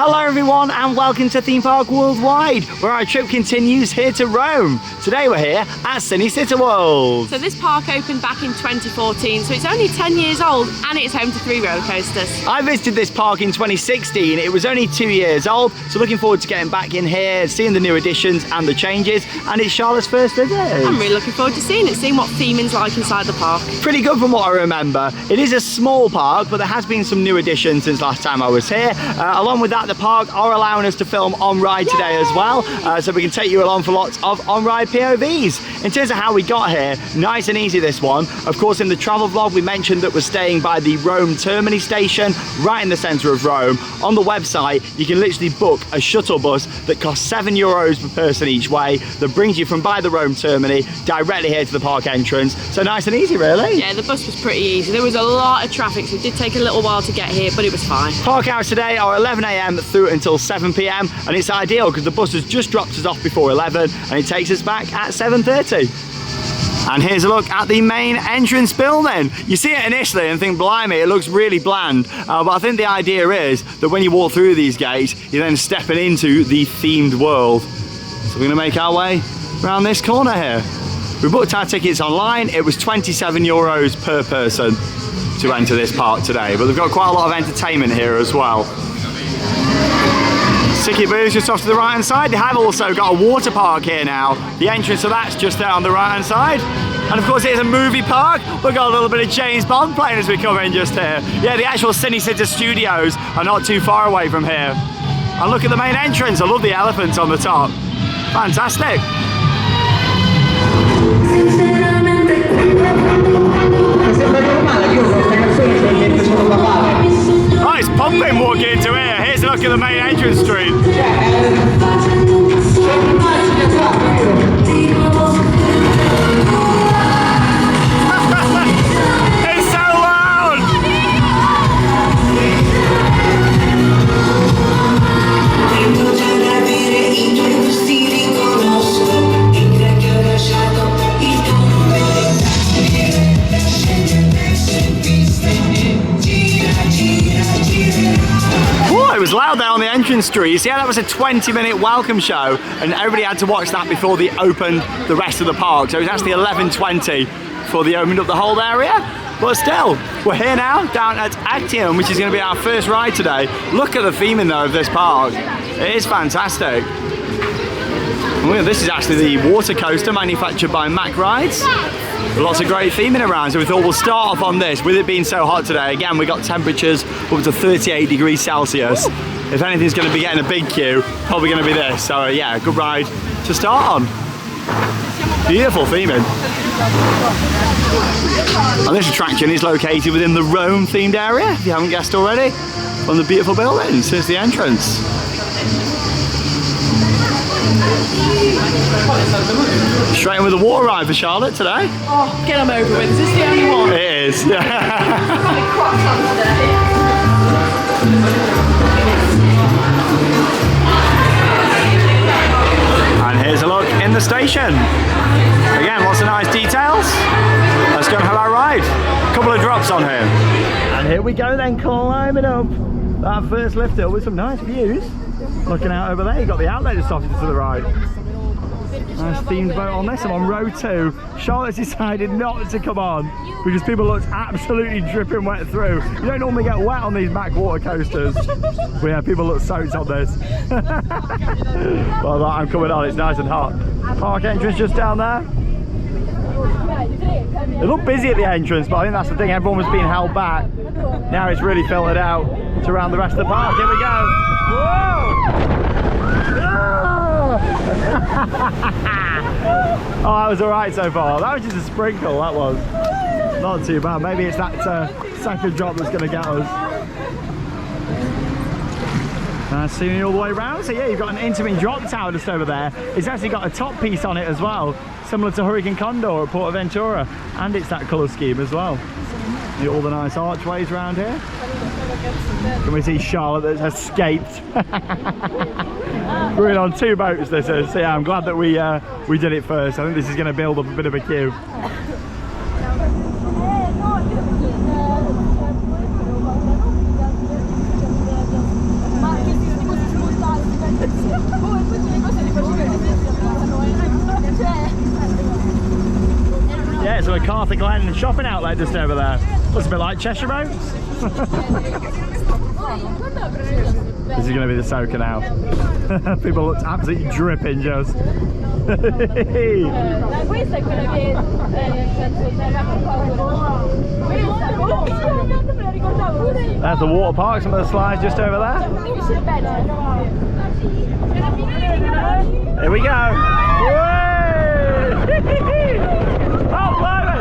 Hello everyone and welcome to Theme Park Worldwide, where our trip continues here to Rome. Today we're here at Cinecittà World. So this park opened back in 2014, so it's only 10 years old and it's home to 3 roller coasters. I visited this park in 2016, it was only 2 years old, so looking forward to getting back in here, seeing the new additions and the changes, and it's Charlotte's first visit. I'm really looking forward to seeing what theming's like inside the park. Pretty good from what I remember. It is a small park, but there has been some new additions since last time I was here. Along with that, the park are allowing us to film on-ride today as well, so we can take you along for lots of on-ride POVs. In terms of how we got here, nice and easy this one. Of course, in the travel vlog, we mentioned that we're staying by the Rome Termini station, right in the centre of Rome. On the website, you can literally book a shuttle bus that costs €7 per person each way, that brings you from by the Rome Termini directly here to the park entrance. So nice and easy, really. Yeah, the bus was pretty easy. There was a lot of traffic, so it did take a little while to get here, but it was fine. Park hours today are 11 AM through until 7 PM, and it's ideal because the bus has just dropped us off before 11 and it takes us back at 7:30. And here's a look at the main entrance building. You see it initially and think, blimey, it looks really bland. But I think the idea is that when you walk through these gates, you're then stepping into the themed world. So we're gonna make our way around this corner here. We booked our tickets online. It was €27 per person to enter this park today, but they've got quite a lot of entertainment here as well. Ticket booths just off to the right hand side. They have also got a water park here now. The entrance to that's just there on the right hand side. And of course it is a movie park. We've got a little bit of James Bond playing as we come in just here. Yeah, the actual Cinecittà studios are not too far away from here. And look at the main entrance. I love the elephants on the top. Fantastic. Oh, it's pumping walking into here. Here's a look at the main entrance street. It's so loud! It was loud there on the entrance street. Yeah, that was a 20-minute welcome show and everybody had to watch that before they opened the rest of the park. So it was actually 11:20 before they opened up the whole area. But still, we're here now down at Actium, which is going to be our first ride today. Look at the theming though of this park. It is fantastic. Well, this is actually the water coaster manufactured by Mack Rides. Lots of great theming around, so we thought we'll start off on this. With it being so hot today, again, we got temperatures up to 38 degrees Celsius. If anything's going to be getting a big queue, probably going to be this. So yeah, good ride to start on. Beautiful theming. And this attraction is located within the Rome themed area, if you haven't guessed already. One of the beautiful buildings, here's the entrance. Straight in with a water ride for Charlotte today. Oh, get them over with. Is this the only one? It is. And here's a look in the station. Again, lots of nice details. Let's go and have our ride. A couple of drops on here. And here we go then, climbing up that first lift hill with some nice views. Looking out over there, you've got the outlet just off to the right. Nice themed boat on this. I'm on row 2. Charlotte decided not to come on because people looked absolutely dripping wet through. You don't normally get wet on these Mack water coasters. But yeah, people look soaked on this. Well, I'm coming on, it's nice and hot. Park entrance just down there. It looked busy at the entrance, but I think that's the thing, everyone was being held back. Now it's really filtered out to around the rest of the park. Here we go. Whoa! Oh, that was alright so far. That was just a sprinkle, that was. Not too bad. Maybe it's that second drop that's going to get us. Nice scenery all the way around. So yeah, you've got an intimate drop tower just over there. It's actually got a top piece on it as well, similar to Hurricane Condor at Portaventura. And it's that colour scheme as well. See all the nice archways around here. Can we see Charlotte that's escaped? We're in on 2 boats this is, so yeah, I'm glad that we did it first. I think this is going to build up a bit of a queue. Arthur Glen shopping outlet just over there. Looks a bit like Cheshire Road. This is going to be the soaker now. People look absolutely dripping just. There's the water park, some of the slides just over there. Here we go. Oh, blimey!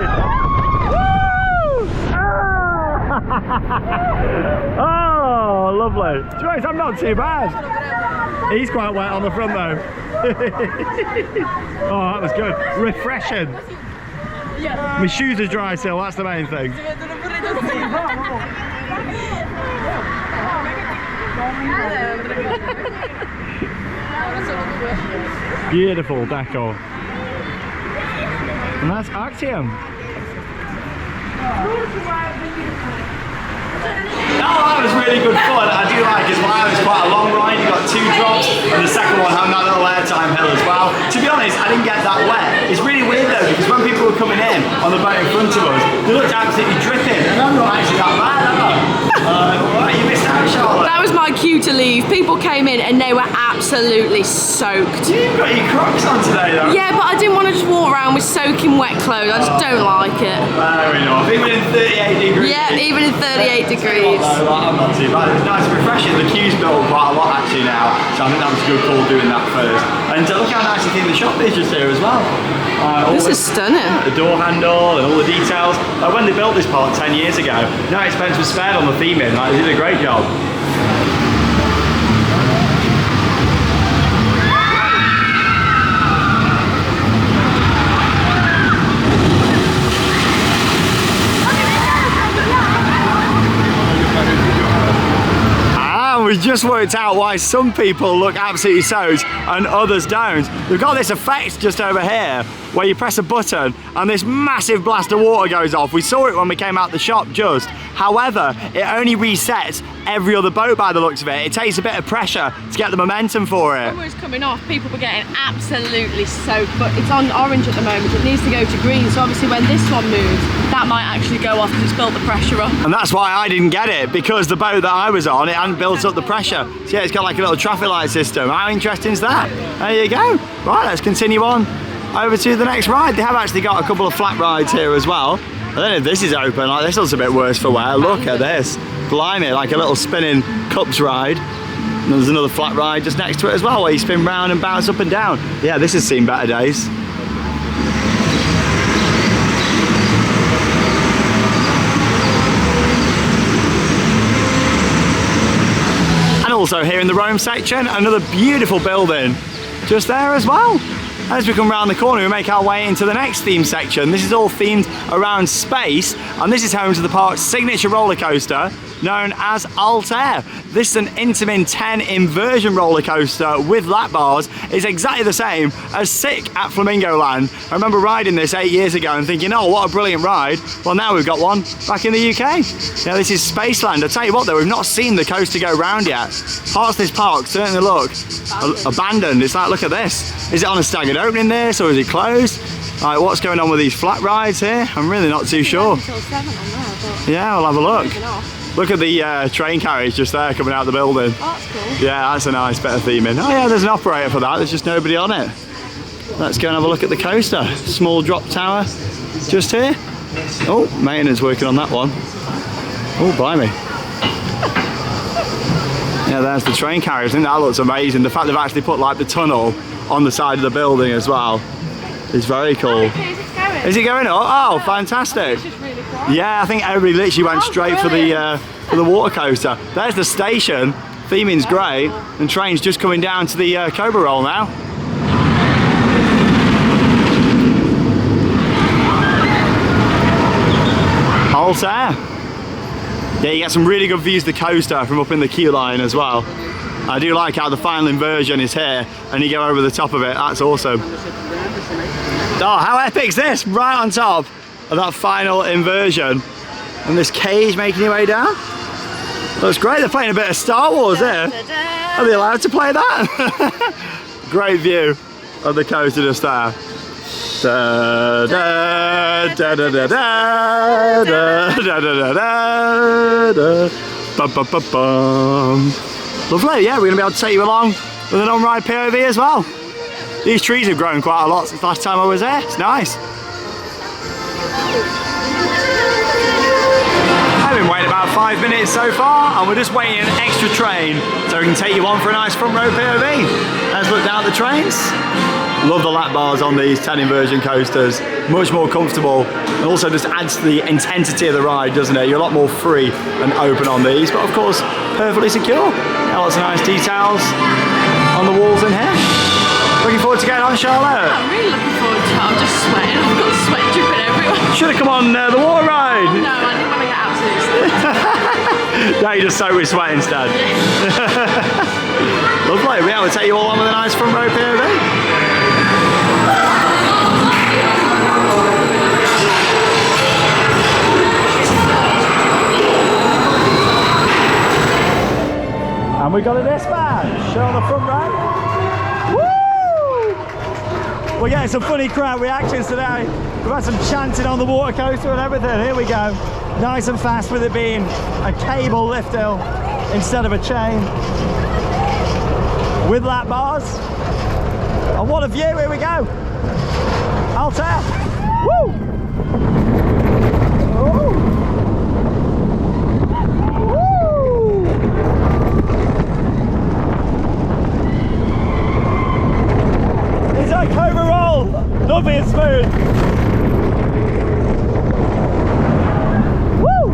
Oh, lovely. Joyce, I'm not too bad. He's quite wet on the front though. Oh, that was good. Refreshing. My shoes are dry still, that's the main thing. Beautiful decor. And that's Actium. Oh, that was really good fun. I do like it as well. It was quite a long ride. You got 2 drops, and the second one having that little airtime hill as well. To be honest, I didn't get that wet. It's really weird though, because when people were coming in on the boat in front of us, they looked absolutely dripping, and I'm not actually that bad, am I? Right, you missed out, Charlotte. That was my cue to leave. People came in and they were absolutely soaked. You've got your Crocs on today though. Yeah, but I didn't want to just walk around with soaking wet clothes. I just don't like it. Fair enough. Even in 38 degrees. Yeah, even in 38 degrees. No, I'm not too bad. It's nice and refreshing. The queue's built quite a lot actually now, so I think that was a good call doing that first. And look how nice you think the shop is just here as well. This is stunning. The door handle and all the details. When they built this park 10 years ago, no expense was spared on the theming. Like, they did a great job. We just worked out why some people look absolutely soaked and others don't. We've got this effect just over here where you press a button and this massive blast of water goes off. We saw it when we came out the shop just. However, it only resets every other boat by the looks of it. It takes a bit of pressure to get the momentum for it. When it was coming off, people were getting absolutely soaked, but it's on orange at the moment. It needs to go to green, so obviously when this one moves, that might actually go off because it's built the pressure up. And that's why I didn't get it, because the boat that I was on, it hadn't built up the pressure. So yeah, it's got like a little traffic light system. How interesting is that? There you go. Right, let's continue on over to the next ride. They have actually got a couple of flat rides here as well. I don't know if this is open. Like, this looks a bit worse for wear. Look at this. Blimey, like a little spinning cups ride. And there's another flat ride just next to it as well, where you spin round and bounce up and down. Yeah, this has seen better days. And also here in the Rome section, another beautiful building just there as well. As we come round the corner, we make our way into the next theme section. This is all themed around space, and this is home to the park's signature roller coaster, known as Altair. This is an Intamin 10 inversion roller coaster with lap bars. It's exactly the same as Sick at Flamingo Land. I remember riding this 8 years ago and thinking, oh, what a brilliant ride. Well, now we've got one back in the UK. Yeah, this is Spaceland. I'll tell you what though, we've not seen the coaster go round yet. Parts of this park certainly look abandoned. It's like, look at this. Is it on a staggered opening this, or is it closed? Like, what's going on with these flat rides here? I'm really not too sure. Yeah, we'll have a look. Look at the train carriage just there coming out of the building. Oh, that's cool. Yeah, that's a nice bit of theming. Oh yeah, there's an operator for that. There's just nobody on it. Let's go and have a look at the coaster. Small drop tower just here. Oh, maintenance working on that one. Oh, blimey. Yeah, there's the train carriage. I think that looks amazing. The fact they've actually put like the tunnel on the side of the building as well is very cool. Is it going up? Oh, fantastic. Yeah, I think everybody literally went straight for the water coaster. There's the station. Theming's great. And train's just coming down to the Cobra Roll now. Altair. Yeah, you get some really good views of the coaster from up in the queue line as well. I do like how the final inversion is here and you go over the top of it. That's awesome. Oh, how epic is this? Right on top of that final inversion. And this cage making your way down. Looks great. They're playing a bit of Star Wars here. Are they allowed to play that? Great view of the coaster just there. Da, da, da, da, da, da, da, da, da, da, da. Bum, bum, bum, bum. Lovely, yeah, we're going to be able to take you along with an on-ride POV as well. These trees have grown quite a lot since the last time I was there. It's nice. I've been waiting about 5 minutes so far, and we're just waiting an extra train so we can take you on for a nice front row POV. Let's look down at the trains. Love the lap bars on these 10 inversion coasters. Much more comfortable, and also just adds to the intensity of the ride, doesn't it? You're a lot more free and open on these, but of course, perfectly secure. Yeah, lots of nice details on the walls in here. Looking forward to getting on, Charlotte? I'm really looking forward to it. I'm just sweating. I've got sweat dripping everywhere. Should have come on the water ride. Oh, no, I didn't want to get absolutely. Now you just soak with sweat instead. Lovely. Yeah, we'll take you all on with a nice front row POV. And we got a dispatch on the front row. We're getting some funny crowd reactions today. We've had some chanting on the water coaster and everything. Here we go. Nice and fast with it being a cable lift hill instead of a chain. With lap bars. And what a view, here we go. Altair. Woo! It's like overall, lovely and smooth. Woo!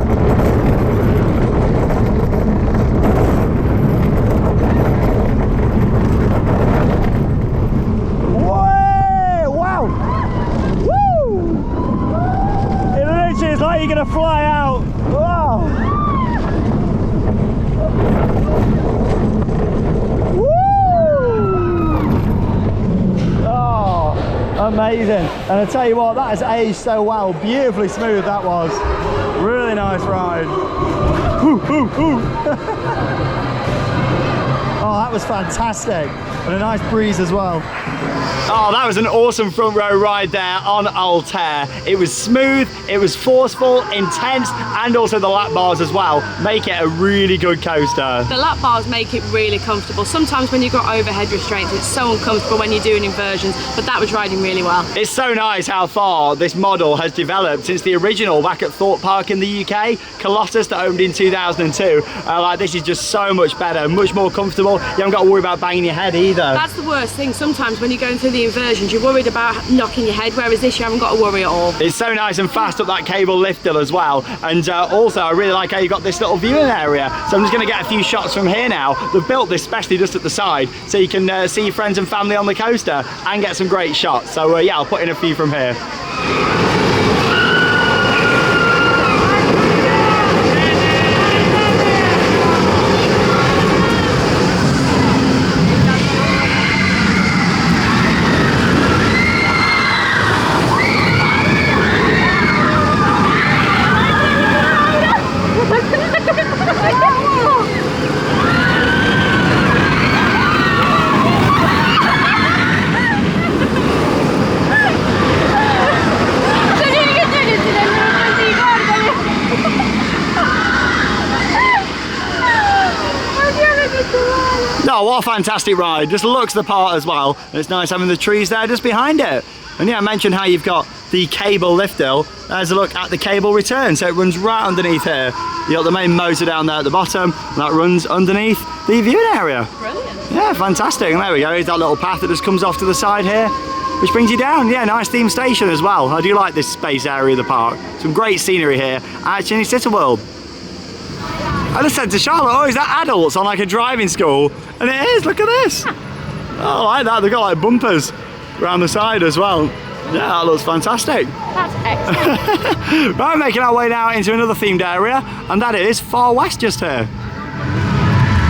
Whoa! Wow! Woo! It literally is like you're gonna fly out. Wow! Amazing, and I tell you what, that has aged so well. Beautifully smooth that was. Really nice ride. Ooh, ooh, ooh. Oh, that was fantastic, and a nice breeze as well. Oh, that was an awesome front row ride there on Altair. It was smooth, it was forceful, intense, and also the lap bars as well make it a really good coaster. The lap bars make it really comfortable. Sometimes when you've got overhead restraints, it's so uncomfortable when you're doing inversions, but that was riding really well. It's so nice how far this model has developed since the original back at Thorpe Park in the UK, Colossus, that opened in 2002. Like, this is just so much better, much more comfortable. You haven't got to worry about banging your head either. That's the worst thing. Sometimes when you're going through the inversions, you're worried about knocking your head, whereas this you haven't got to worry at all. It's so nice and fast up that cable lift hill as well, and also I really like how you got this little viewing area. So I'm just going to get a few shots from here now. They've built this especially just at the side, so you can see your friends and family on the coaster and get some great shots. So yeah, I'll put in a few from here. Oh, what a fantastic ride. Just looks the part as well. And it's nice having the trees there just behind it. And yeah, I mentioned how you've got the cable lift hill. There's a look at the cable return. So it runs right underneath here. You've got the main motor down there at the bottom. And that runs underneath the viewing area. Brilliant. Yeah, fantastic. And there we go. Here's that little path that just comes off to the side here, which brings you down. Yeah, nice theme station as well. I do like this space area of the park. Some great scenery here at Cinecittà World. I just said to Charlotte, oh, is that adults on like a driving school? And it is, look at this. Oh, I like that. They've got like bumpers around the side as well. Yeah, that looks fantastic. That's excellent. Right, making our way now into another themed area, and that is Far West just here.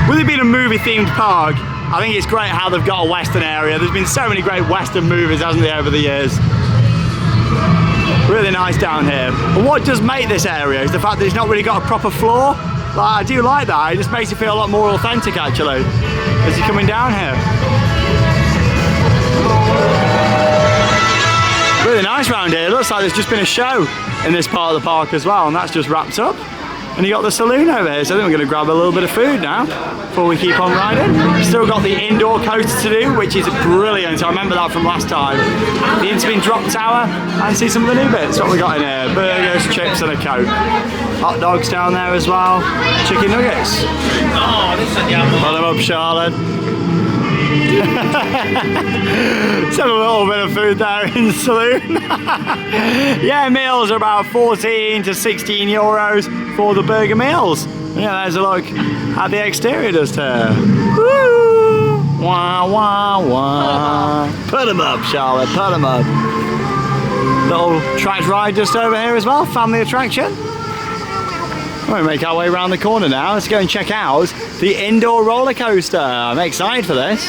With it being a movie themed park, I think it's great how they've got a Western area. There's been so many great Western movies, hasn't there, over the years. Really nice down here. And what does make this area is the fact that it's not really got a proper floor. Like, I do like that. It just makes it feel a lot more authentic actually as you're coming down here. Really nice round here. Looks like there's just been a show in this part of the park as well, and that's just wrapped up. And you got the saloon over here, so I think we're going to grab a little bit of food now before we keep on riding. Still got the indoor coaster to do, which is brilliant. I remember that from last time. The in-spin drop tower, and see some of the new bits. What we got in here? Burgers, chips, and a Coke. Hot dogs down there as well. Chicken nuggets. Pull them up, Charlotte. Let's have a little bit of food there in the saloon. Yeah, meals are about 14 to 16 euros for the burger meals. Yeah, there's a look at the exterior just here. Woo! Wah, wah, wah. Put them up, Charlotte, put them up. Little track ride just over here as well, family attraction. We're going to make our way around the corner now. Let's go and check out the indoor roller coaster. I'm excited for this.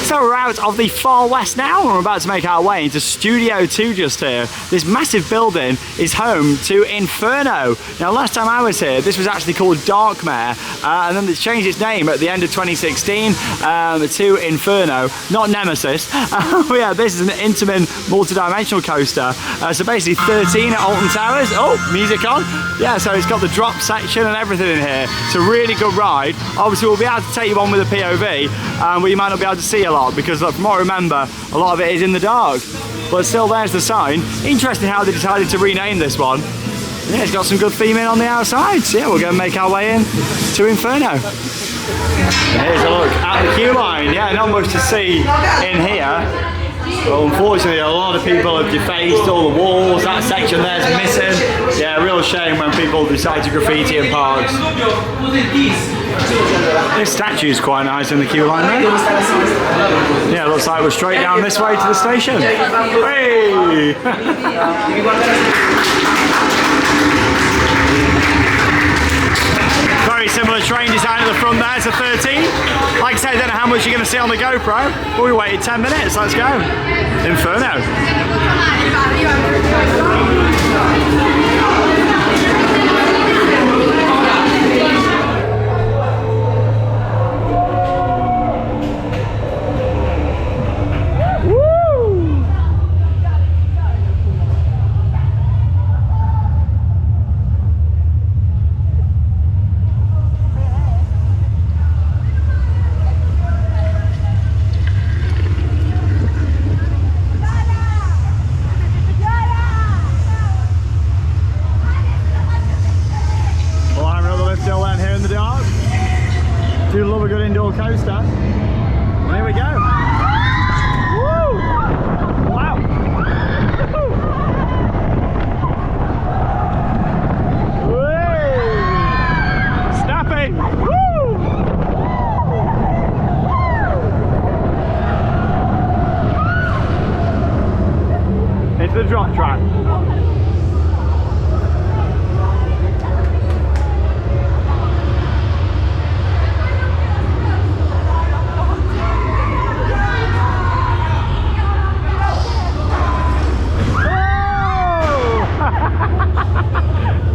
So we're out of the far west now, and we're about to make our way into Studio 2 just here. This massive building is home to Inferno. Now last time I was here, this was actually called Darkmare, and then it's changed its name at the end of 2016 to Inferno, not Nemesis. Yeah, this is an Intamin multi-dimensional coaster. So basically 13 at Alton Towers. Oh, music on. Yeah, so it's got the drop section and everything in here. It's a really good ride. Obviously we'll be able to take you on with a POV, but you might not be able to see a lot because from what I remember, a lot of it is in the dark. But still, there's the sign. Interesting how they decided to rename this one. Yeah, it's got some good theming on the outside. So yeah, we'll go and make our way in to Inferno. Here's a look at the queue line. Yeah, not much to see in here. But unfortunately, a lot of people have defaced all the walls. That section there's missing. Yeah, real shame when people decide to graffiti in parks. This statue is quite nice in the queue line there. Yeah, looks like we're straight down this way to the station. Hey! Very similar train design at the front there to 13. Like I said, I don't know how much you're going to see on the GoPro, but we waited 10 minutes. Let's go. Inferno. Do love a good indoor coaster. And here we go. Woo! Wow! Whee! Snapping! Woo! Into the drop track.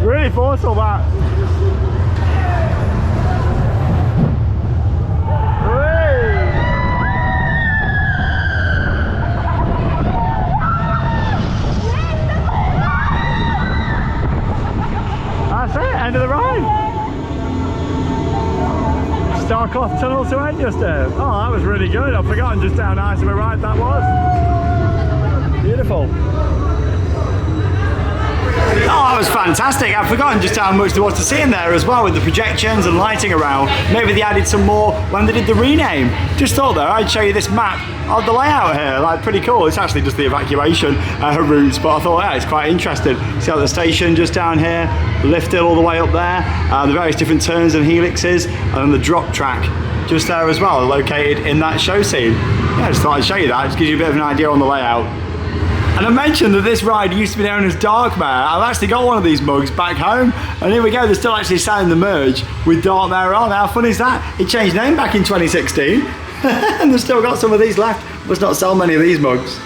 Really forceful that. That's it, end of the ride. Starcloth Tunnel to end just there. Oh, that was really good. I've forgotten just how nice of a ride that was. Beautiful. Oh, that was fantastic. I've forgotten just how much there was to see in there as well with the projections and lighting around. Maybe they added some more when they did the rename. Just thought though, I'd show you this map of the layout here. Like, pretty cool. It's actually just the evacuation routes, but I thought, yeah, it's quite interesting. See how the station just down here, lifted all the way up there, the various different turns and helixes, and then the drop track just there as well, located in that show scene. Yeah, I just thought I'd show you that. Just gives you a bit of an idea on the layout. And I mentioned that this ride used to be known as Darkmare. I've actually got one of these mugs back home, and here we go, they're still actually selling the merge with Darkmare on. How fun is that? It changed name back in 2016, and they've still got some of these left. Must not sell many of these mugs.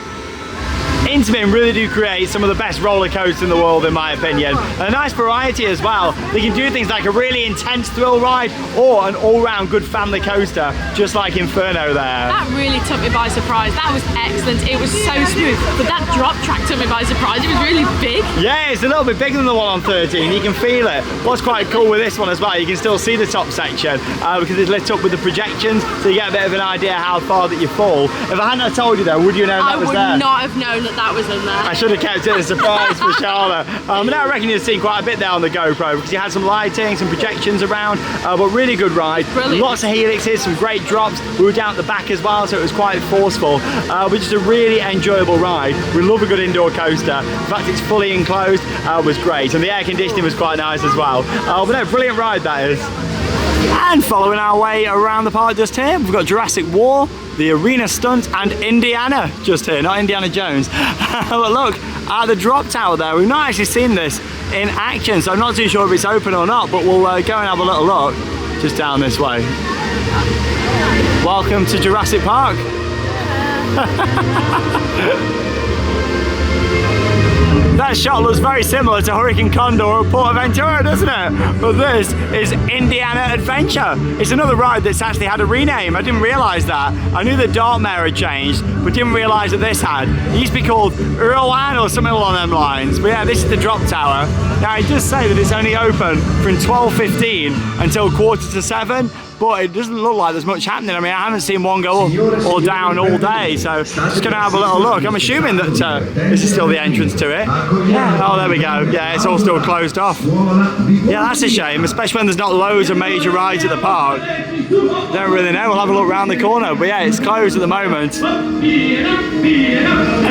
Intamin really do create some of the best roller coasters in the world, in my opinion. And a nice variety as well. They can do things like a really intense thrill ride or an all-round good family coaster, just like Inferno there. That really took me by surprise. That was excellent. It was so smooth. But that drop track took me by surprise. It was really big. Yeah, it's a little bit bigger than the one on 13. You can feel it. What's quite cool with this one as well, you can still see the top section because it's lit up with the projections, so you get a bit of an idea how far that you fall. If I hadn't have told you though, would you know that was there? I would not have known that that was in there. I should have kept it a surprise for Charlotte. But I reckon you've seen quite a bit there on the GoPro because you had some lighting, some projections around, but really good ride. Brilliant. Lots of helixes, some great drops. We were down at the back as well, so it was quite forceful. But just a really enjoyable ride. We love a good indoor coaster. In fact, it's fully enclosed, was great. And the air conditioning was quite nice as well. But no, brilliant ride that is. And following our way around the park just here, we've got Jurassic War, the Arena Stunt, and Indiana just here, not Indiana Jones. But look, at the drop tower there, we've not actually seen this in action, so I'm not too sure if it's open or not, but we'll go and have a little look just down this way. Welcome to Jurassic Park. That shot looks very similar to Hurricane Condor or Portaventura, doesn't it? But this is Indiana Adventure. It's another ride that's actually had a rename. I didn't realise that. I knew the Dartmare had changed, but didn't realise that this had. It used to be called Irwan or something along them lines. But yeah, this is the drop tower. Now it does say that it's only open from 12:15 until 6:45. But it doesn't look like there's much happening. I mean, I haven't seen one go up or down all day, so just gonna have a little look. I'm assuming that this is still the entrance to it. Yeah, oh, there we go. Yeah, it's all still closed off. Yeah, that's a shame, especially when there's not loads of major rides at the park. Don't really know, we'll have a look around the corner, but yeah, it's closed at the moment. A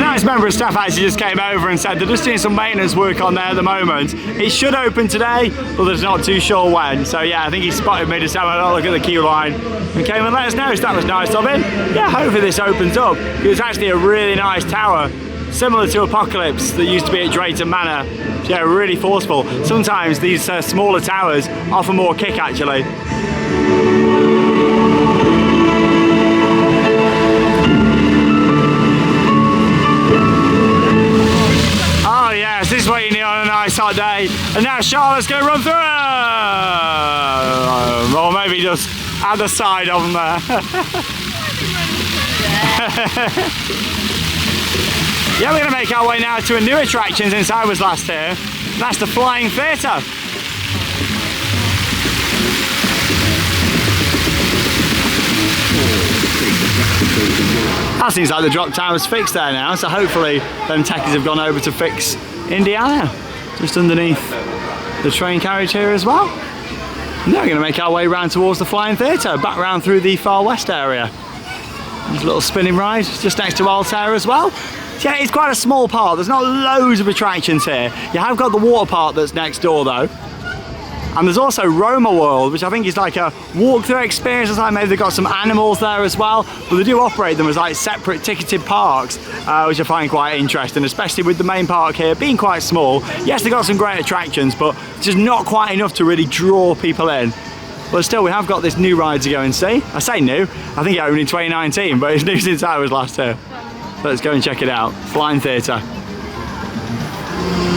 nice member of staff actually just came over and said they're just doing some maintenance work on there at the moment. It should open today, but they're not too sure when. So yeah, I think he spotted me just having a look at the queue line and came and let us know, so that was nice of him. Yeah, hopefully this opens up. It's actually a really nice tower, similar to Apocalypse that used to be at Drayton Manor. Yeah, really forceful. Sometimes these smaller towers offer more kick actually. Oh yes, this is what you need on a nice hot day. And now Charlotte's going to run through it! Or maybe just at the side of them there. Yeah, we're going to make our way now to a new attraction since I was last here. That's the Flying Theatre. That seems like the drop tower's fixed there now, so hopefully them techies have gone over to fix Indiana, just underneath the train carriage here as well. Now we're going to make our way round towards the Flying Theatre, back round through the Far West area. There's a little spinning ride just next to Altair as well. So yeah, it's quite a small park, there's not loads of attractions here. You have got the water park that's next door though. And there's also Roma World, which I think is like a walkthrough experience. It's like maybe they've got some animals there as well, but they do operate them as like separate ticketed parks, which I find quite interesting, especially with the main park here being quite small. Yes, they've got some great attractions, but just not quite enough to really draw people in. But still, we have got this new ride to go and see. I say new, I think it opened in 2019, but it's new since I was last here. Let's go and check it out. Flying Theatre.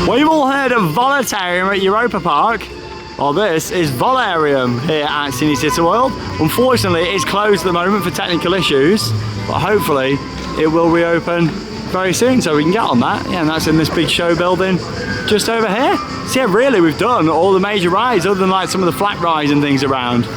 We've all heard of Voletarium at Europa Park. Well, this is Volarium here at Cinecittà World. Unfortunately, it's closed at the moment for technical issues, but hopefully it will reopen very soon so we can get on that. Yeah, and that's in this big show building just over here. So yeah, really we've done all the major rides other than like some of the flat rides and things around.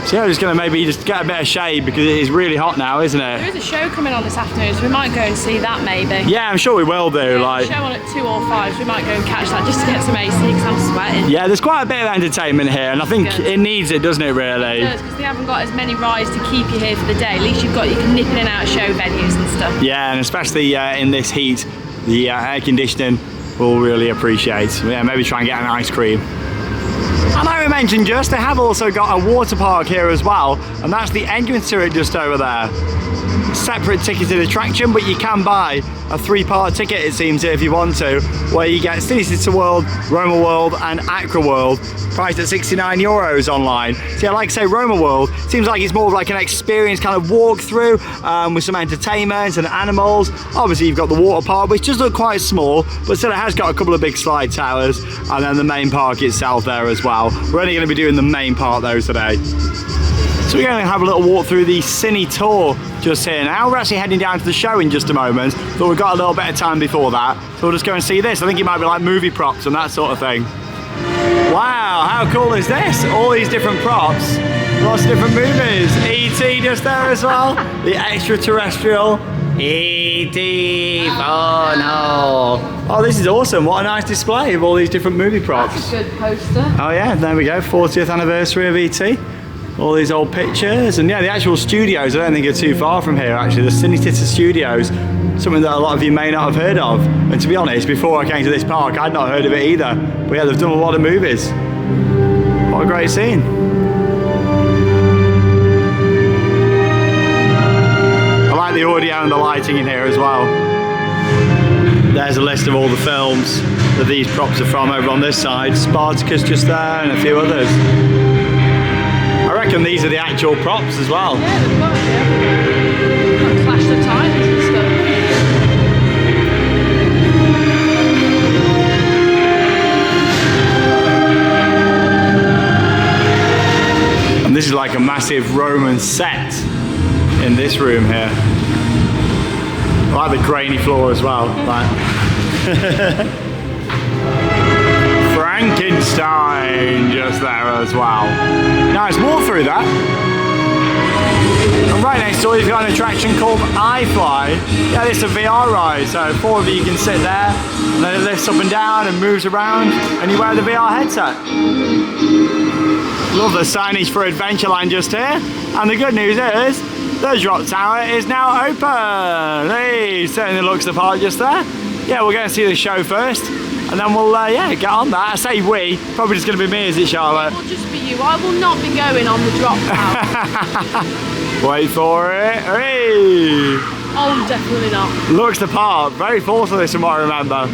So yeah, we're just going to maybe just get a bit of shade because it is really hot now, isn't it? There is a show coming on this afternoon, so we might go and see that maybe. Yeah, I'm sure we will do. Yeah, like show on at 2 or 5, so we might go and catch that just to get some AC because I'm sweating. Yeah, there's quite a bit of entertainment here, and I think it needs it, doesn't it, really? It does, because they haven't got as many rides to keep you here for the day. At least you can nip in and out of show venues and stuff. Yeah, and especially in this heat, the air conditioning we'll really appreciate. Yeah, maybe try and get an ice cream. And I mentioned just, they have also got a water park here as well, and that's the entrance to it just over there. Separate ticketed attraction, but you can buy a 3-part ticket, it seems, if you want to, where you get Cinecittà World, Roma World and Accra World, priced at €69 online. So yeah, like I say, Roma World seems like it's more of like an experience kind of walkthrough with some entertainment and animals. Obviously you've got the water park, which does look quite small, but still it has got a couple of big slide towers, and then the main park itself there as well. We're only going to be doing the main part though today. So we're going to have a little walk through the Cine Tour just here now. We're actually heading down to the show in just a moment, but we've got a little bit of time before that. So we'll just go and see this. I think it might be like movie props and that sort of thing. Wow, how cool is this? All these different props, lots of different movies. E.T. just there as well. The extraterrestrial E.T. Oh no. Oh, this is awesome. What a nice display of all these different movie props. That's a good poster. Oh yeah, there we go. 40th anniversary of E.T. All these old pictures, and yeah, the actual studios I don't think are too far from here actually. The Cinecittà Studios, something that a lot of you may not have heard of, and to be honest, before I came to this park I'd not heard of it either, but yeah, they've done a lot of movies. What a great scene. I like the audio and the lighting in here as well. There's a list of all the films that these props are from over on this side. Spartacus just there and a few others. I reckon these are the actual props as well. Yeah, they've got it, like Clash the Titans and stuff. And this is like a massive Roman set in this room here. I like the grainy floor as well. Like Frankenstein just there as well. Nice walk through that. And right next door you've got an attraction called iFly. Yeah, this is a VR ride, so 4 of you can sit there, and then it lifts up and down and moves around, and you wear the VR headset. Love the signage for Adventureland just here. And the good news is, the drop tower is now open. Hey, certainly looks the part just there. Yeah, we're going to see the show first, and then we'll yeah, get on that. I say we, probably just going to be me, is it, Charlotte? It will just be you. I will not be going on the drop tower. Wait for it. Hey! Oh, definitely not. Looks the part. Very full for this from what I remember.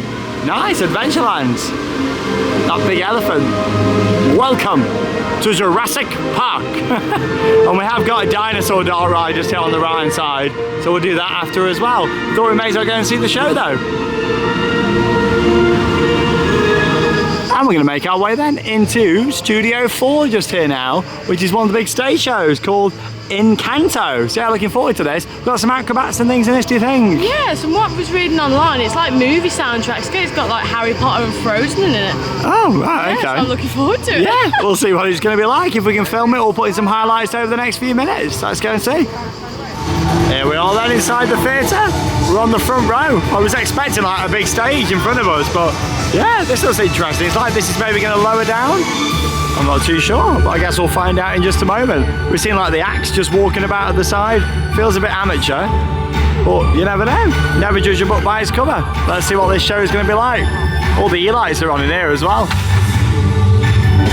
Nice, Adventureland. That big elephant. Welcome to Jurassic Park. And we have got a dinosaur doll ride just here on the right hand side, so we'll do that after as well. Thought we may as well go and see the show though. And we're going to make our way then into Studio 4 just here now, which is one of the big stage shows called Encanto. So yeah, looking forward to this. We've got some acrobats and things in this, do you think? Yes, and what I was reading online, it's like movie soundtracks. It's got like Harry Potter and Frozen in it. Oh, right, okay. So I'm looking forward to it. Yeah, we'll see what it's going to be like. If we can film it, we'll put in some highlights over the next few minutes. Let's go and see. Here we are then inside the theatre. We're on the front row. I was expecting like a big stage in front of us, but yeah, this looks interesting. It's like this is maybe going to lower down. I'm not too sure, but I guess we'll find out in just a moment. We've seen like the acts just walking about at the side. Feels a bit amateur, but you never know. Never judge a book by its cover. Let's see what this show is going to be like. All the E-lights are on in here as well.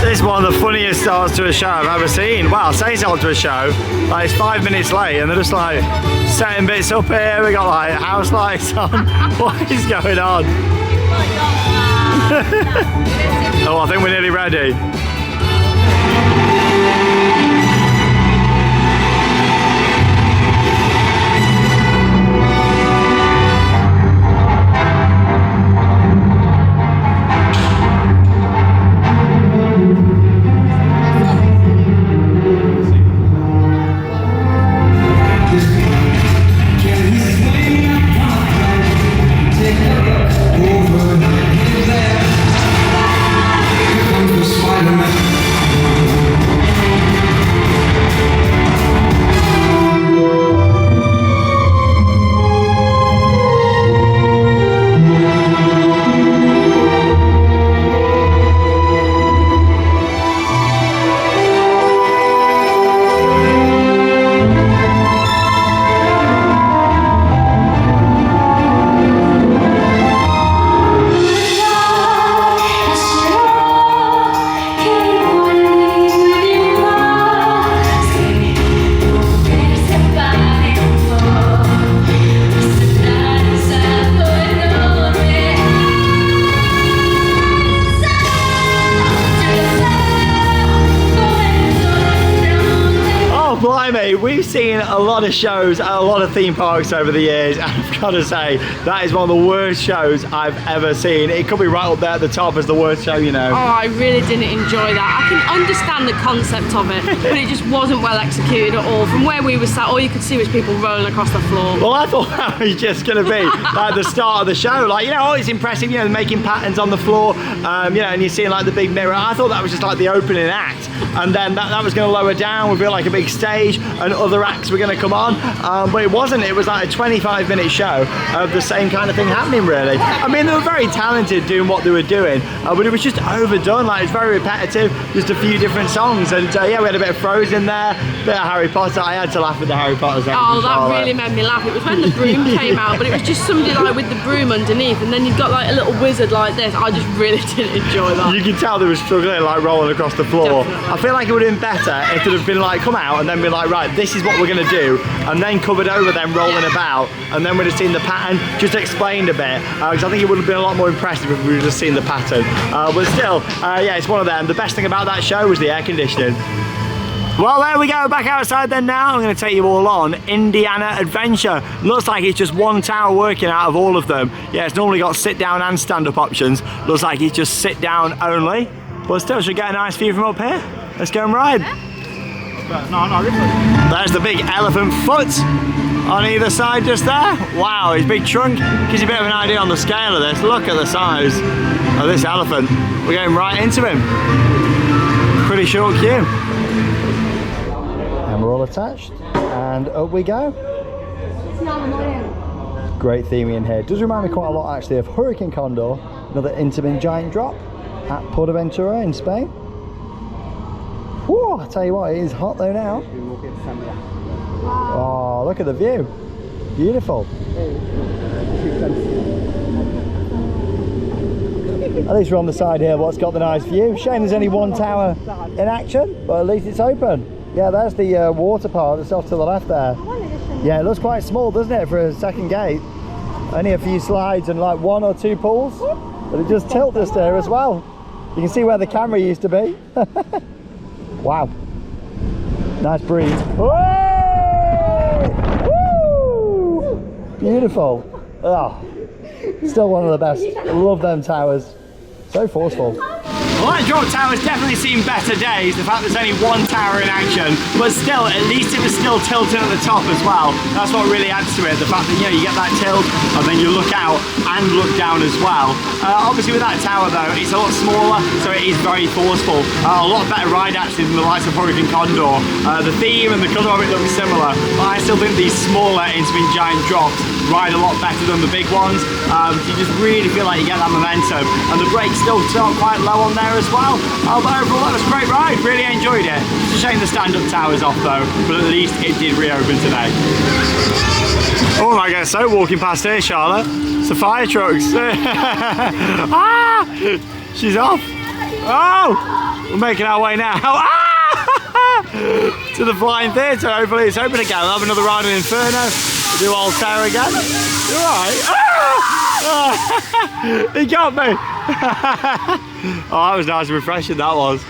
This is one of the funniest starts to a show I've ever seen. Well, say start to a show, like it's 5 minutes late and they're just like setting bits up here. We got like house lights on. What is going on? Oh, I think we're nearly ready. Spider-Man. we've seen a lot of shows at a lot of theme parks over the years, and I've got to say, that is one of the worst shows I've ever seen. It could be right up there at the top as the worst show, you know. Oh, I really didn't enjoy that. I can understand the concept of it, but it just wasn't well executed at all. From where we were sat, all you could see was people rolling across the floor. Well, I thought that was just going to be like the start of the show. Like, you know, it's impressive, you know, making patterns on the floor, you know, and you're seeing like the big mirror. I thought that was just like the opening act, and then that was going to lower down, would be like a big stage, and other acts were going to come on, but it wasn't. It was like a 25-minute show of the same kind of thing happening, really. I mean, they were very talented doing what they were doing, but it was just overdone. Like, it's very repetitive, just a few different songs, and yeah, we had a bit of Frozen there, a bit of Harry Potter. I had to laugh with the Harry Potter section. Oh, that really made me laugh. It was when the broom came out, but it was just somebody like with the broom underneath, and then you've got like a little wizard like this. I just really didn't enjoy that. You could tell they were struggling, like rolling across the floor. Definitely. I feel like it would have been better if it had been like, come out and then be like, right, this is what we're going to do, and then covered over them rolling about, and then we'd have seen the pattern just explained a bit, because I think it would have been a lot more impressive if we would have just seen the pattern. But still, yeah, it's one of them. The best thing about that show was the air conditioning. Well, there we go, back outside then now. I'm going to take you all on Indiana Adventure. Looks like it's just one tower working out of all of them. Yeah, it's normally got sit down and stand up options. Looks like it's just sit down only, but still should get a nice view from up here. Let's go and ride. No, this way. There's the big elephant foot on either side just there. Wow, his big trunk gives you a bit of an idea on the scale of this. Look at the size of this elephant. We're going right into him. Pretty short queue. And we're all attached, and up we go. Great theming in here. Does remind me quite a lot actually of Hurricane Condor, another Intamin giant drop at Portaventura in Spain. Whoa, I tell you what, it is hot though now. Oh, look at the view. Beautiful. At least we're on the side here what's got the nice view. Shame there's only one tower in action, but at least it's open. Yeah, there's the water part that's off to the left there. Yeah, it looks quite small, doesn't it, for a second gate? Only a few slides and like 1 or 2 pools, but it just tilts us there as well. You can see where the camera used to be. Wow. Nice breeze. Woo! Beautiful. Oh, still one of the best. I love them towers. So forceful. Well, that drop tower's definitely seen better days, the fact there's only one tower in action, but still, at least it was still tilting at the top as well. That's what really adds to it, the fact that, you know, you get that tilt and then you look out and look down as well. Obviously with that tower though, it's a lot smaller, so it is very forceful. A lot better ride actually than the likes of Hurricane Condor. The theme and the colour of it looks similar, but I still think these smaller Intamin giant drops ride a lot better than the big ones. You just really feel like you get that momentum, and the brakes still quite low on there as well. But overall that was a great ride, really enjoyed it. It's a shame the stand-up tower's off though, but at least it did reopen today. Oh my god, so walking past here, Charlotte. It's the fire trucks. Ah! She's off. Oh! We're making our way now. Ah! To the Flying Theatre. Hopefully it's open again. We'll have another ride in Inferno. We'll do Altair again. You're right. Ah! He got me. Oh, that was nice and refreshing, that was.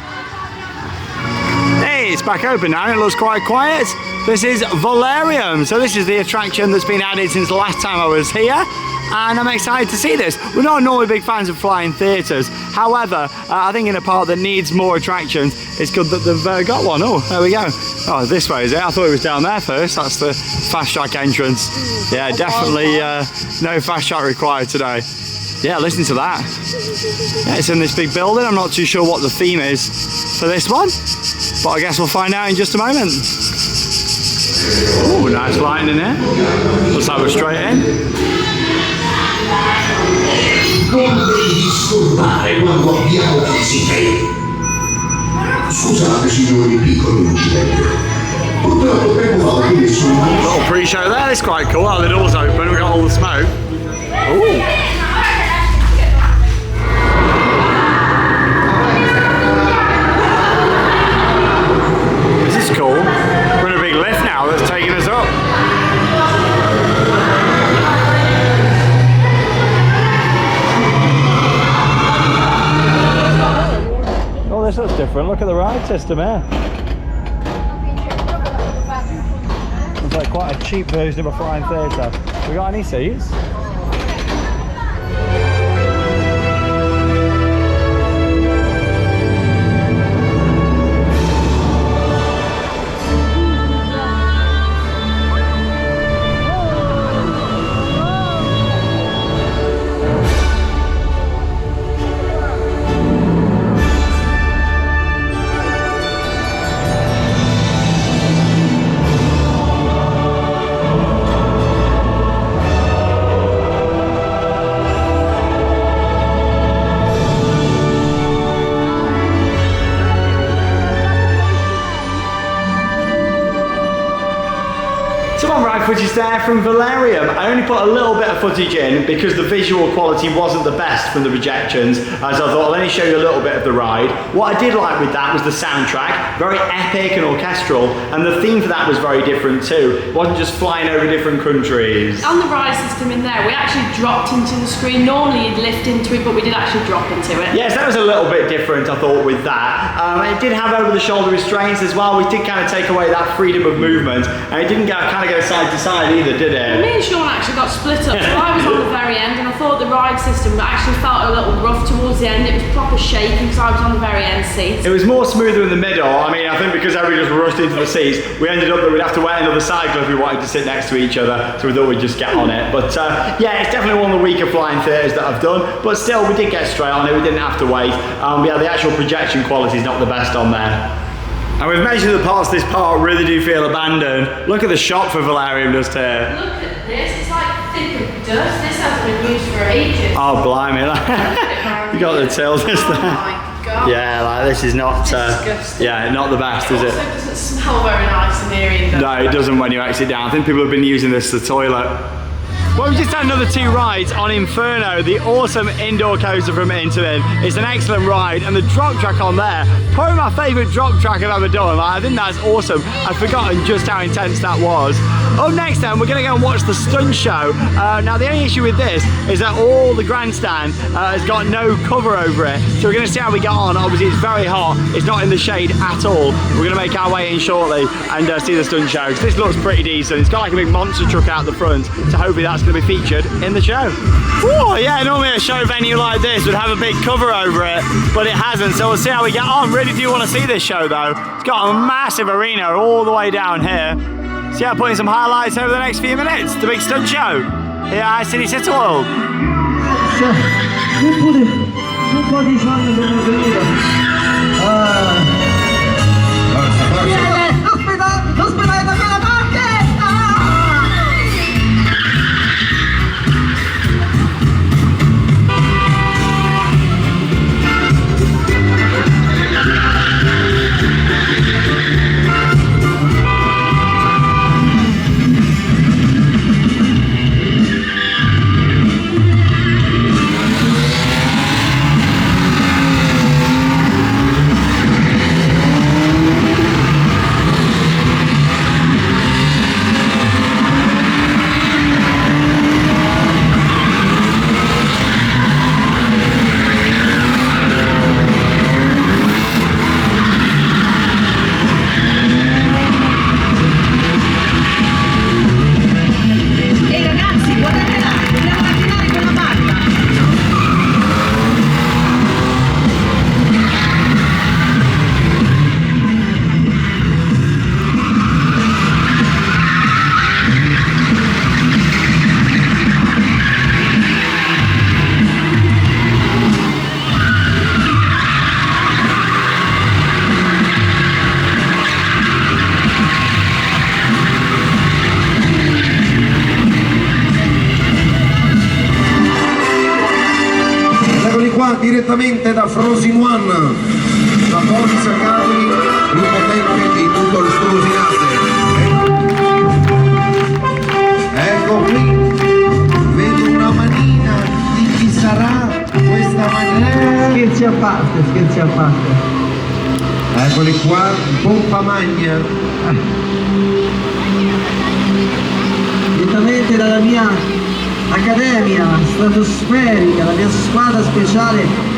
Hey, it's back open now. It looks quite quiet. This is Valerium. So this is the attraction that's been added since the last time I was here. And I'm excited to see this. We're not normally big fans of flying theatres. However, I think in a park that needs more attractions, it's good that they've got one. Oh, there we go. Oh, this way is it? I thought it was down there first. That's the fast track entrance. Yeah, definitely no fast track required today. Yeah, listen to that. Yeah, it's in this big building. I'm not too sure what the theme is for this one, but I guess we'll find out in just a moment. Oh, nice lighting in here. Looks like we're straight in. Non devi disturbare quando abbiamo visite. Scusate signori, piccolo incidente. Purtroppo devo fare nessuno. Little pre-show there, it's quite cool. How the doors open, we've got all the smoke. Ooh. This is cool. We're in a big lift now that's taking us up. Oh, this looks different. Look at the ride system here. like quite a cheap version of a flying theatre. We got any seats? Footage there from Valerium. I only put a little bit of footage in because the visual quality wasn't the best from the projections, as I thought I'll only show you a little bit of the ride. What I did like with that was the soundtrack, very epic and orchestral, and the theme for that was very different too. It wasn't just flying over different countries. On the ride system in there, we actually dropped into the screen. Normally you'd lift into it, but we did actually drop into it. Yes, that was a little bit different, I thought, with that. It did have over-the-shoulder restraints as well, which did kind of take away that freedom of movement, and it didn't kind of go side to side either, did it? Well, me and Sean actually got split up, so I was on the very end, and I thought the ride system actually felt a little rough towards the end. It was proper shaking, because I was on the very end seat. It was more smoother in the middle. I mean, I think because everybody just rushed into the seats, we ended up that we'd have to wait another cycle if we wanted to sit next to each other, so we thought we'd just get on it. But yeah, it's definitely one of the weaker flying theatres that I've done, but still, we did get straight on it, we didn't have to wait. Yeah, the actual projection quality is not the best on there. And we've mentioned the parts of this park really do feel abandoned. Look at the shop for Valerium just here. Look at this, it's like thick of dust. This hasn't been used for ages. Oh, blimey. You got the tills there. Oh my God. Yeah, like this is not, yeah, not the best, is it? It also doesn't smell very nice in here either. No, it doesn't when you exit down. I think people have been using this as the toilet. Well, we just had another 2 rides on Inferno, the awesome indoor coaster from Intermin. It's an excellent ride, and the drop track on there, probably my favourite drop track I've ever done. Like, I think that's awesome. I'd forgotten just how intense that was. Up next then, we're going to go and watch the stunt show. Now, the only issue with this is that all the grandstand has got no cover over it. So we're going to see how we get on. Obviously, it's very hot. It's not in the shade at all. We're going to make our way in shortly and see the stunt show. This looks pretty decent. It's got like a big monster truck out the front, so hopefully that's going to be featured in the show. Oh yeah, normally a show venue like this would have a big cover over it, but it hasn't, so we'll see how we get on. Really do want to see this show though. It's got a massive arena all the way down here. So yeah, putting some highlights over the next few minutes. The big stunt show here at Cinecittà World. Direttamente da Frozen One, la forza cavi più potente di tutto il Frosinate. Ecco qui, vedo una manina di chi sarà questa manina. Scherzi a parte, scherzi a parte. Eccoli qua, pompa magna. Direttamente dalla mia accademia stratosferica, la mia squadra speciale.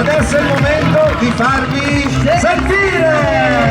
Adesso è il momento di farvi sentire!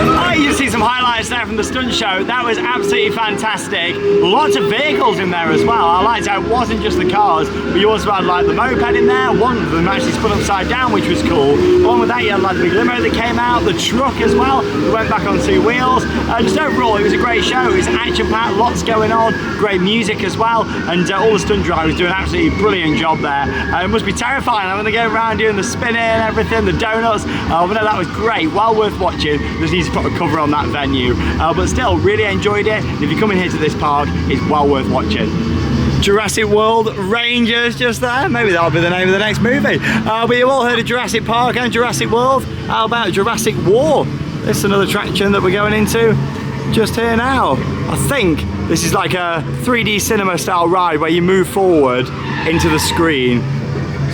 Oh, you see some highlights there from the stunt show. That was absolutely fantastic. Lots of vehicles in there as well. I liked how it wasn't just the cars, but you also had like the moped in there. One of them actually spun upside down, which was cool. Along with that, you had like the big limo that came out, the truck as well, that went back on 2 wheels. Just overall, it was a great show. It was action-packed, lots going on, great music as well, and all the stunt drivers doing an absolutely brilliant job there. It must be terrifying when they go around doing the spinning and everything, the donuts. But no, that was great, well worth watching. Just need to put a cover on that venue, but still really enjoyed it. If you're coming here to this park, it's well worth watching. Jurassic World Rangers just there. Maybe that'll be the name of the next movie. But you've all heard of Jurassic Park and Jurassic World. How about Jurassic War? This is another attraction that we're going into just here now. I think this is like a 3D cinema style ride where you move forward into the screen.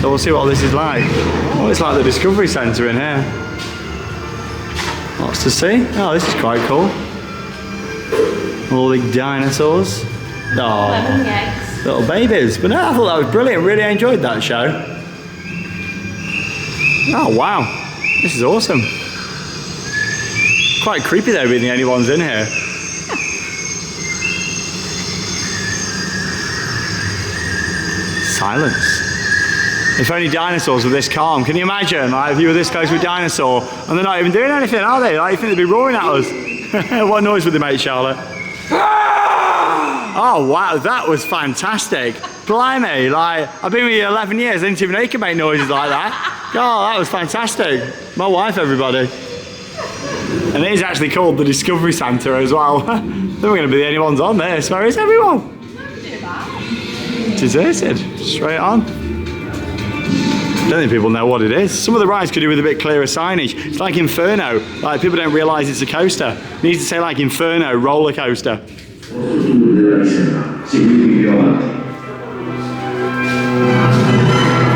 So we'll see what this is like. Oh, it's like the Discovery Centre in here. Lots to see. Oh, this is quite cool. All the dinosaurs. Oh, little babies. But no, I thought that was brilliant. Really enjoyed that show. Oh, wow. This is awesome. Quite creepy though, being the only ones in here. Silence. If only dinosaurs were this calm. Can you imagine, like, if you were this close to a dinosaur and they're not even doing anything, are they? Like, you think they'd be roaring at us? What noise would they make, Charlotte? Oh, wow, that was fantastic. Blimey, like, I've been with you 11 years, I didn't even know you could make noises like that. God, that was fantastic. My wife, everybody. And it is actually called the Discovery Centre as well. Then we're going to be the only ones on this. Where is everyone? Deserted. Straight on. I don't think people know what it is. Some of the rides could do with a bit clearer signage. It's like Inferno. Like, people don't realise it's a coaster. It needs to say like Inferno Roller Coaster.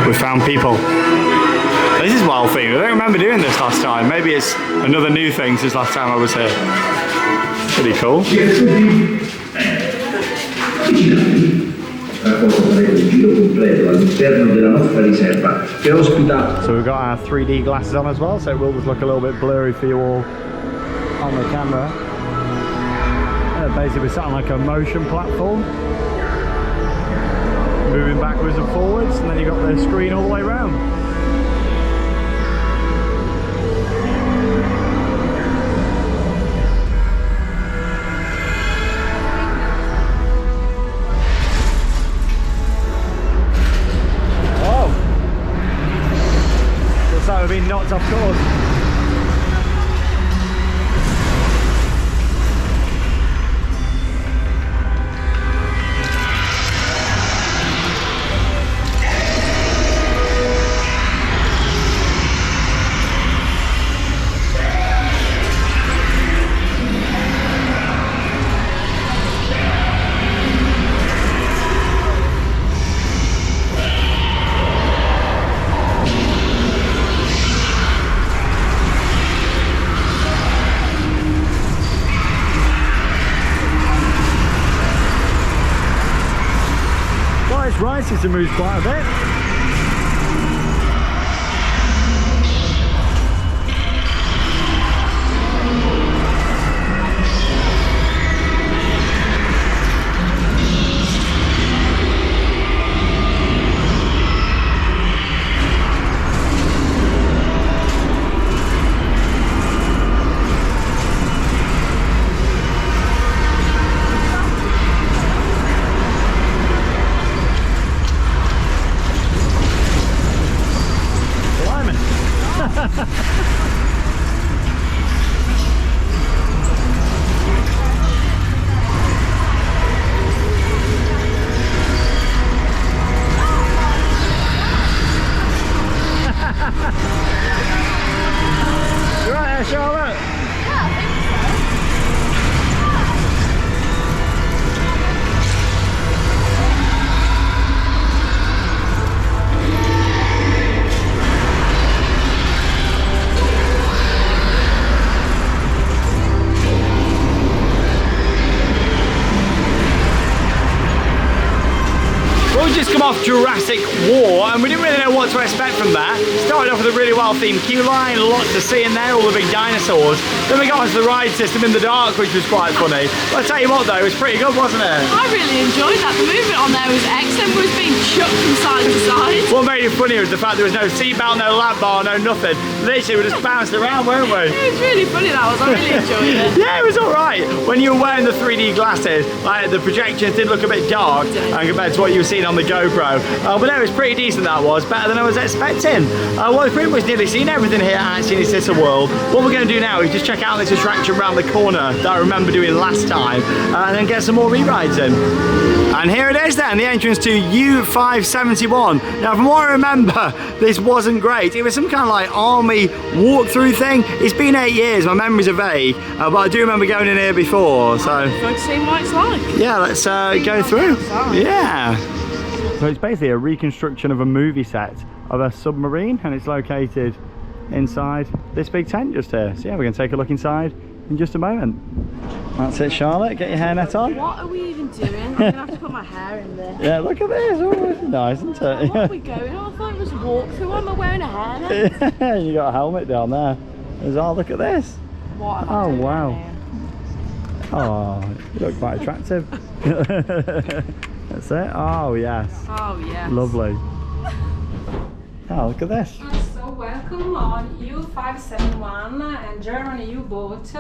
We found people. This is wild thing. I don't remember doing this last time. Maybe it's another new thing since last time I was here. Pretty cool. So we've got our 3D glasses on as well, so it will just look a little bit blurry for you all on the camera. Basically we're sat on like a motion platform, moving backwards and forwards, and then you've got the screen all the way around. We've been knocked off course. Right, it's moved quite a bit. Well, we just come off Jurassic War and we didn't really know what to expect from that. Started off with a really well-themed queue line, lots to see in there, all the big dinosaurs. Then we got onto the ride system in the dark, which was quite funny. But I'll tell you what though, it was pretty good, wasn't it? I really enjoyed that. The movement on there was excellent. We was being chucked from side to side. What made it funny was the fact there was no seatbelt, no lap bar, no nothing. Literally, we just bounced around, weren't we? It was really funny, that was. I really enjoyed it. Yeah, it was alright. When you were wearing the 3D glasses, like the projections did look a bit dark compared to what you were seeing on the GoPro. But no, it was pretty decent, that was. Better than I was expecting. Well, we've pretty much nearly seen everything here at Cinecittà World. What we're going to do now is just check out this attraction around the corner that I remember doing last time and then get some more re-rides in. And here it is then, the entrance to U571. Now from what I remember, this wasn't great. It was some kind of like army walkthrough thing. It's been 8 years, my memories are vague, but I do remember going in here before, so... Good to see what it's like. Yeah, let's go through. Yeah. So it's basically a reconstruction of a movie set of a submarine, and it's located inside this big tent just here. So yeah, we're going to take a look inside in just a moment. That's it, Charlotte, get your hairnet on. What are we even doing? I'm going to have to put my hair in there. Yeah, look at this. Oh, it's nice, isn't it? What are we going on? I thought it was a walkthrough. Why am I wearing a hairnet? You got a helmet down there as well. Look at this. What am I doing wow. down here? Oh, you look quite attractive. That's it. Oh, yes. Oh, yes. Lovely. Oh, look at this. So welcome on U571 and Germany U-boat.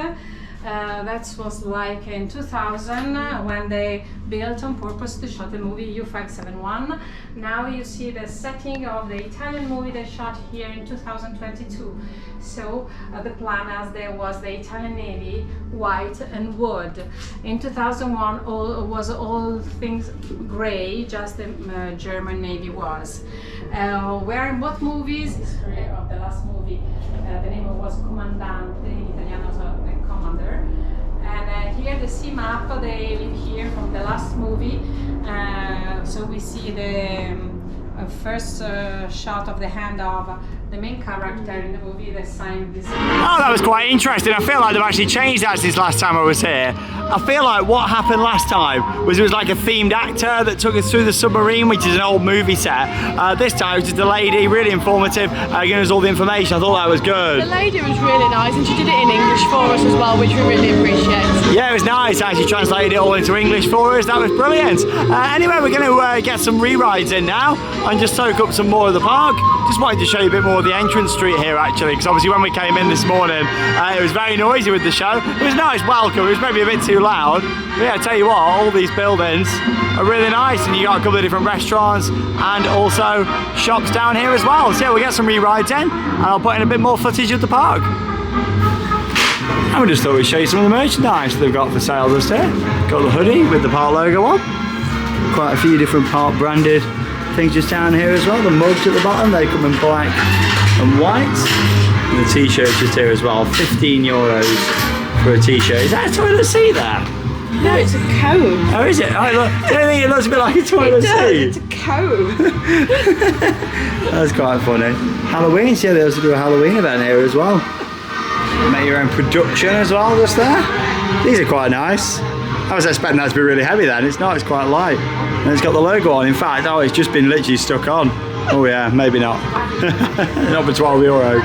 That was like in 2000 when they built on purpose to shot the movie U571. Now you see the setting of the Italian movie they shot here in 2022. So the plan as there was the Italian Navy, white and wood. In 2001 was all things grey, just the German Navy was. Where in both movies, history of the last movie, the name was Comandante, in Italiano was the commander. And here the sea map, they live here from the last movie. So we see the first shot of the hand of the main character in the movie that signed this. Oh, that was quite interesting. I feel like they've actually changed that since last time I was here. I feel like what happened last time was it was like a themed actor that took us through the submarine, which is an old movie set. This time it was just a lady, really informative, giving us all the information. I thought that was good. The lady was really nice and she did it in English for us as well, which we really appreciate. Yeah, it was nice. Actually translated it all into English for us. That was brilliant. Anyway, we're going to get some re-rides in now and just soak up some more of the park. Just wanted to show you a bit more of the entrance street here actually, because obviously when we came in this morning it was very noisy with the show. It was a nice welcome, it was maybe a bit too loud, but yeah, I tell you what, all these buildings are really nice and you got a couple of different restaurants and also shops down here as well. So yeah, we'll get some re-rides in and I'll put in a bit more footage of the park. And we just thought we'd show you some of the merchandise they've got for sale just here. Got the hoodie with the park logo on, quite a few different park branded things just down here as well. The mugs at the bottom, they come in black and white. And the t-shirts just here as well, €15 for a t-shirt. Is that a toilet seat there? No, it's a cone. Oh, is it? I don't think it looks a bit like a toilet seat. It's a cone. That's quite funny. Halloween, so yeah, they also do a Halloween event here as well. Make your own production as well just there. These are quite nice. I was expecting that to be really heavy then. It's not, it's quite light. And it's got the logo on. In fact, oh, it's just been literally stuck on. Oh yeah, maybe not. Not for €12.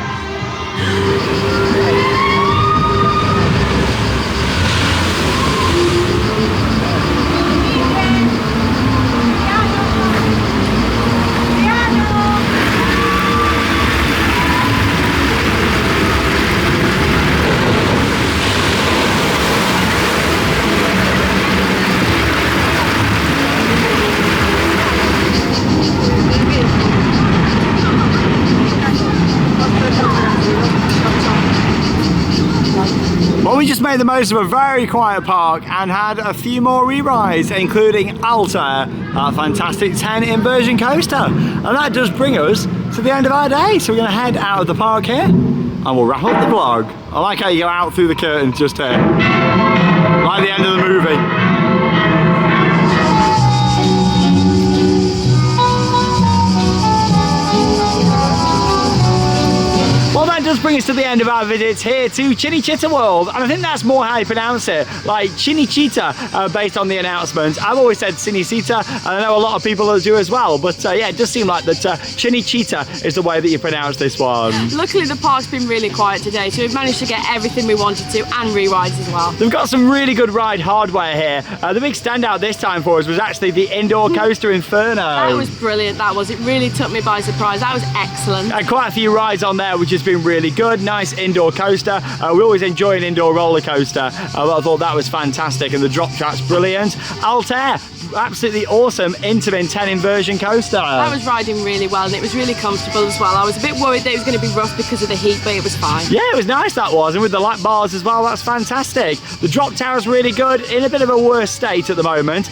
Well, we just made the most of a very quiet park and had a few more re-rides, including Altair, our fantastic 10 inversion coaster. And that does bring us to the end of our day. So we're going to head out of the park here and we'll wrap up the vlog. I like how you go out through the curtains just here, like the end of the movie. Well, that does bring us to the end of our visits here to Cinecittà World, and I think that's more how you pronounce it, like Cinecittà, based on the announcement. I've always said Cinecittà, and I know a lot of people that do as well, but yeah, it does seem like that Cinecittà is the way that you pronounce this one. Luckily the park's been really quiet today, so we've managed to get everything we wanted to, and re-rides as well. They've got some really good ride hardware here. The big standout this time for us was actually the indoor coaster Inferno. That was brilliant, that was. It really took me by surprise. That was excellent. And quite a few rides on there, which has been really good. Nice indoor coaster. We always enjoy an indoor roller coaster. I thought that was fantastic, and the drop track's brilliant. Altair, absolutely awesome Intermin 10 inversion coaster. That was riding really well, and it was really comfortable as well. I was a bit worried that it was going to be rough because of the heat, but it was fine. Yeah, it was nice, that was, and with the lap bars as well, that's fantastic. The drop tower's really good, in a bit of a worse state at the moment.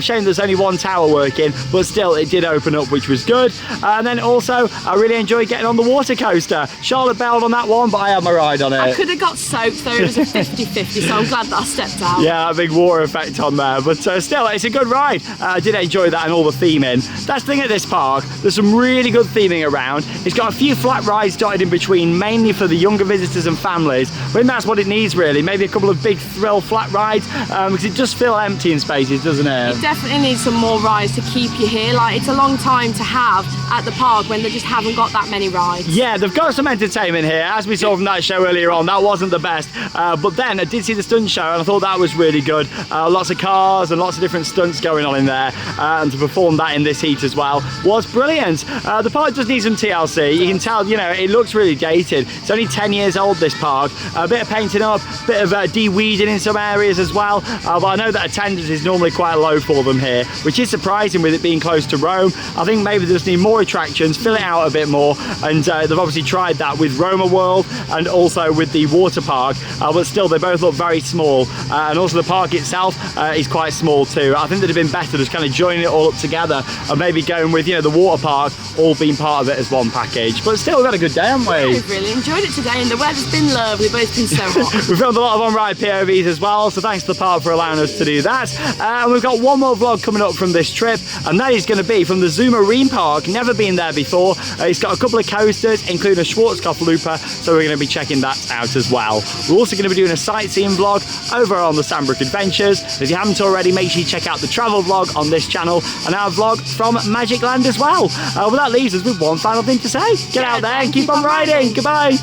Shame there's only one tower working, but still it did open up, which was good. And then also, I really enjoyed getting on the water coaster. Charlotte bailed on that one, but I had my ride on it. I could have got soaked though, it was a 50-50, so I'm glad that I stepped out. Yeah, a big water effect on there, but still, it's a good ride. I did enjoy that and all the theming. That's the thing at this park, there's some really good theming around. It's got a few flat rides dotted in between, mainly for the younger visitors and families. I think that's what it needs really, maybe a couple of big thrill flat rides, because it does feel empty in spaces, doesn't it? It definitely needs some more rides to keep you here. Like, it's a long time to have at the park when they just haven't got that many rides. Yeah, they've got some entertainment here, as we saw from that show earlier on. That wasn't the best, but then I did see the stunt show and I thought that was really good. Lots of cars and lots of different stunts going on in there, and to perform that in this heat as well was brilliant. The park does need some TLC. You can tell, you know, it looks really dated. It's only 10 years old, this park. A bit of painting up, a bit of de-weeding in some areas as well, but I know that attendance is normally quite low for them here, which is surprising with it being close to Rome. I think maybe they just need more attractions, fill it out a bit more, and they've obviously tried that with Roma World and also with the water park, but still they both look very small, and also the park itself is quite small too. I think they'd have been better just kind of joining it all up together and maybe going with, you know, the water park all being part of it as one package. But still, we've had a good day, haven't we? Yeah, we've really enjoyed it today, and the weather's been lovely, but it's been so hot. We filmed a lot of on-ride POVs as well, so thanks to the park for allowing us to do that. And we've got one more vlog coming up from this trip, and that is going to be from the Zoo Marine Park. Never been there before. It's got a couple of coasters, including a Schwarzkopf Looper, so we're going to be checking that out as well. We're also going to be doing a sightseeing vlog over on the Sandbrook Adventures. If you haven't already, make sure you check out the travel vlog on this channel and our vlog from Magic Land as well. But that leaves us with one final thing to say. Get out there and keep on riding. Goodbye.